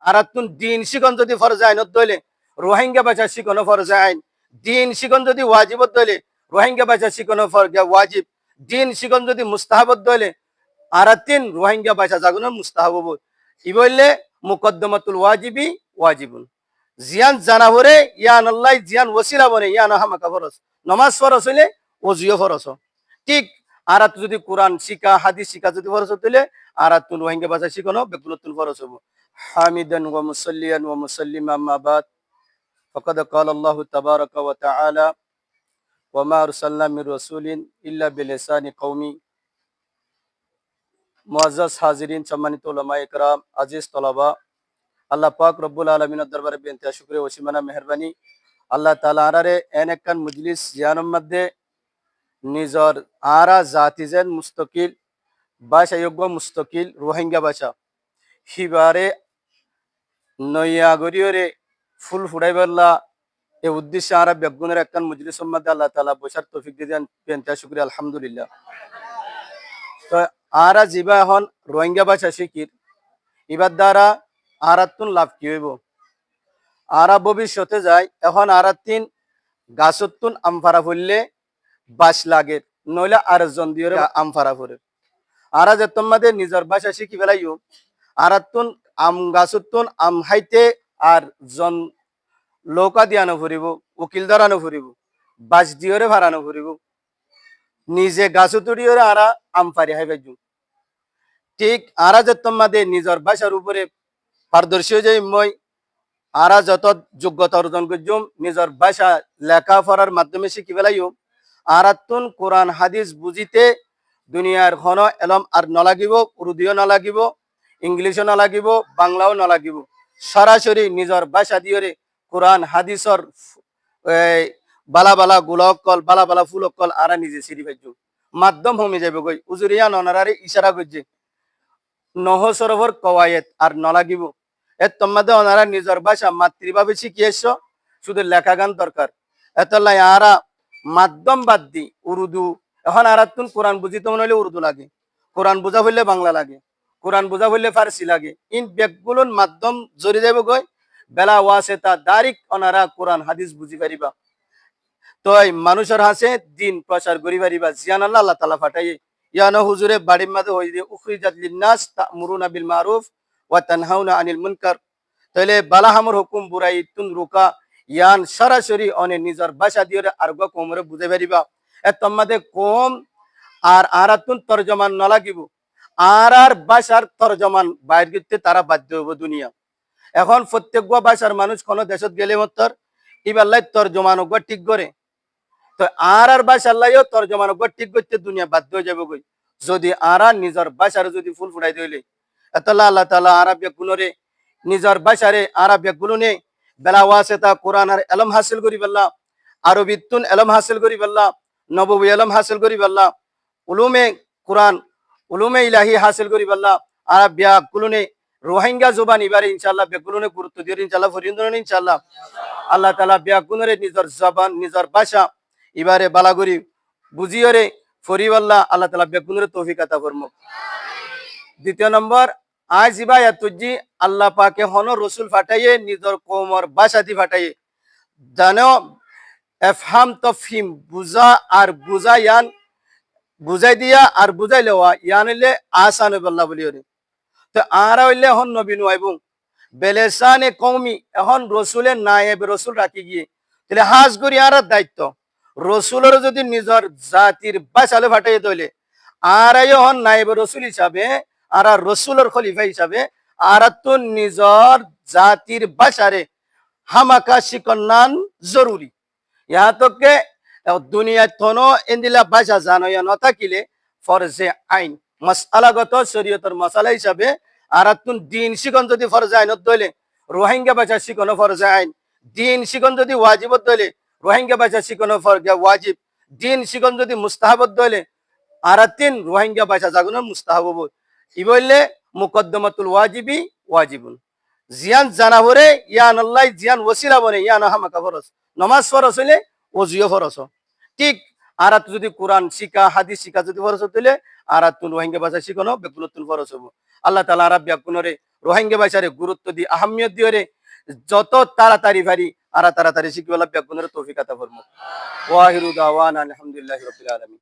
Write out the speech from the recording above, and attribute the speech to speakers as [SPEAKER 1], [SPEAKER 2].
[SPEAKER 1] Arathoon দিন শিকন যদি ফরজ আইনত দইলে রোহিঙ্গা ভাষা শিখনো ফরজ আইন, দিন শিকন যদি ওয়াজিবত দইলে রোহিঙ্গা ভাষা শিখনো ফরজ ওয়াজিব, দিন শিকন যদি মুস্তাহাবত দইলে আরাতিন রোহিঙ্গা ভাষা জাগুনো মুস্তাহাব। ই বললে মুকদ্দমাতুল ওয়াজিবি ওয়াজিবুন। জিয়ান জানা ভরে ইয়ান আল্লাহ জিয়ান ওসিলা বনে ইয়ান হামাকা ফরজ। নমাজ ফরজ হইলে ওজিও ফরজ। ঠিক আরাত যদি কোরআন শিকা হাদিস শিকা যদি ফরজ হইলে আরাতুল রোহিঙ্গা ভাষা শিখনো বেকুলতুল ফরজ হবো। হামিদান ওয়া মুসাল্লিয়ান ওয়া মুসাল্লিমা আম্মা বাদ ফাকাদ ক্বালা আল্লাহু তাবারাকা ওয়া তাআলা ওয়া মা আরসালনা মির রাসূলিন ইল্লা বিলিসানি কওমি। মুআজ্জাজ হাজিরিন, সম্মানিত উলামা ইকরাম, আজিজ তলাবা, আল্লাহ পাক রব্বুল আলামিনের দরবারে বেনতি শুকরিয়া ও সীমানা মেহেরবানি। আল্লাহ তাআলা আরারে এন একখান মজলিস জিয়ানোর মধ্যে নিজর আরা জাতি যেন মুস্তকিল ভাষা যোগ্য মুস্তকিল রোহিঙ্গা ভাষা হিবারে নইয়া গরিয়রে ফুল ফুড়াইবাল্লা এই উদ্দেশ্যে আরা বেগুনের একখান মজলিসের মধ্যে আল্লাহ তাআলা বসার তৌফিক দিয়েছেন। বেনতি শুকরিয়া আলহামদুলিল্লাহ। তো আরা জিবা এখন রোহিঙ্গা ভাষা শিখির এবার দ্বারা আরাতুন লাভ কি হইব? আরা ভবিষ্যতে যায় এখন আরাতিন গাছতুন আমফারা ফুললে বাস লাগে নইলে আর জন দিয়ে আমফারা ফুরে। আরা যে তোমাদের নিজের ভাষা শিখি ফেলাইও আরাতুন আম গাছতুন আম হাইতে আর জন লৌকা দিয়ানো ফুরিব, উকিল ধরানো ফুরিব, বাস দিয়রে ভাড়ানো ফুরিব, নিজে গাছতুড়িয়ে আরা আমফারি হাইবাই। ঠিক আরা যে তোমাদের নিজের ভাষার উপরে পারদর্শী যে মই আরা যত যোগ্যতা অর্জন করছুম নিজের ভাষা লেখাপড়ার মাধ্যমে শিখি ফেলাইও আরাতুন কোরআন হাদিস বুঝিতে দুনিয়ার ঘন এলম আর নলাগিব, উর্দুও নলাগিব, ইংলিশও নলাগিব, বাংলাও নলাগিব, সরাসরি নিজের ভাষা দিয়ে কোরআন হাদিসর বালা বালা গোলকল বালা বালা ফুলকল আরা নিজে সিঁড়ি পাইছু মাধ্যম হমে যাবে গই উজুরিয়া ননারারে ইশারা করছে নহ সরোবর কওয়ায়েত আর নলাগিব। এর তোমাদের ওনারা নিজের ভাষা মাতৃভাবে শিখিয়েছ, শুধু লেখা গান দরকার। এতলাই আরা মাধ্যম বাদ দি উর্দু এখন আর তুন কোরআন বুঝিতে মনে হলে উর্দু লাগে, কোরআন বোঝা হইলে বাংলা লাগে, কোরআন বোঝা হইলে ফার্সি লাগে। ইন ব্যাগগুলোর মাধ্যম জড়ি যাবে গই বেলা ওয়াসে তা দারিক ওনারা কোরআন হাদিস বুঝি পারিবা। তো মানুষের হাসে দিন প্রচার করি পারিবা। জিয়ান আল্লাহ আল্লাহ তাআলা ফাটাই ইয়ানো হুজুরে বাড়ির মাঝে হই দিয়ে উখরিজাত লিন্নাস তা'মুরুনা বিল মারুফ ওয়া তানহাউনা আনিল মুনকার। তাহলে বালাহামর হুকুম বুরাই তুন রুকা ইয়ান সরাসরি অনে নিজের ভাষা দিয়ে আরগ কোমরে বুঝে পারিবা। এ তোমাদের কম আর আরাতুন তরজমান নলাগিব আর ভাষার তরজমান বাইর করতে তারা বাধ্য হইব দুনিয়া। এখন প্রত্যেক ভাষার মানুষ কোন দেশত গেলে মতর ইবাল্লাই তরজমান ওগবা ঠিক করে। তো আর ভাষা আল্লাহও তরজমান ওগবা ঠিক করতে দুনিয়া বাধ্য হয়ে যাবে গই যদি আরা নিজের ভাষার যদি ফুল ফুটাই দিলে। এতলা আল্লাহ তাআলা আরবিয়া গুণরে নিজের ভাষারে আরবিয়া গুণনে বেলা ওয়াসেতা কোরআন আর এলম হাসিল করি বললা, আরবিতুন এলম হাসিল করি বললা, নববী এলম হাসিল করি বললা, উলুমে কোরআন উলুমে ইলাহি হাসিল করি বললা। আরবিয়া গুণনে রোহিঙ্গা জবান এবারে ইনশাআল্লাহ বেগুনে গুরুত্ব দিয়ে ইনশাআল্লাহ ফরিন্দন ইনশাআল্লাহ। আল্লাহ তাআলা বেগুনে নিজের জবান নিজের ভাষা এবারে বালাগুড়ি বুঝিয়রে ফরিবাল্লাহ আল্লাহ তাআলা বেগুনে তৌফিক আতা ফরমুক। দ্বিতীয় নম্বর আজ ইবায়া তুজি আল্লাহ পাকে হন রসুল ফাটাইয়ে নিজের কৌমর ভাষাতি ফাটাইয়ে জানো এফহাম তফহিম বুঝা আর বুঝা ইয়ান বুঝাই দিয়া আর বুঝাই লেওয়া ইয়ান হইলে আসান বল্লা বলি ওরে। তো আরা হইলে হন নবী নুয়াইবু বেলেসানে কৌমি এখন রসুলের নায়েব রসুল রাখি গিয়ে তাহলে হাজ করি আর দায়িত্ব রসুলের যদি নিজের জাতির ভাষালে ফাটাইয়ে তৈলে আর হন নায়েব রসুল হিসাবে আর রসুলের খলিফা হিসাবে আর তো নিজর জাতির ভাষারে হামাকা শিকন্নান জরুরি। ইহা তোকে দুনিয়া তনো এন্দিলা ভাষা জানো ন থাকিলে ফরজে আইন মশালাগত শরীয়তের মশালা হিসাবে আর তুন দিন শিকন যদি ফরজে আইনত দইলে রোহিঙ্গা ভাষা শিখনো ফরজে আইন, দিন শিকন যদি ওয়াজিবত দইলে রোহিঙ্গা ভাষা শিখনো ফরজে ওয়াজিব, দিন শিকন যদি মুস্তাহাবত দইলে আর তিন রোহিঙ্গা ভাষা জাগুনো মুস্তাহাব। ই বললে মুকদ্দমাতুল ওয়াজিবি ওয়াজিবুন। জিয়ান জানা ভরে ইয়ান আল্লাহ জিয়ান ওসিলা বনে ইয়ান হামাকা ফরজ। নমাজ ফরজ হইলে ওজিও ফরজ। ঠিক আর যদি কোরআন শিকা হাদিস শিকা যদি ফরজ হইলে আর রোহিঙ্গা ভাষা শিখানো বেকুলতুল ফরজ হবো। আল্লাহ তাআলা আরব ব্যাকুনরে রোহিঙ্গা ভাষারে গুরুত্ব দি আহমিয়ত দিও রে যত তাড়াতাড়ি ভারি আর তাড়াতাড়ি শিখবে বেগুনের তৌফিক আতা ফরমু ওয়াহিরু দাওয়ানা আলহামদুলিল্লাহি রাব্বিল আলামিন।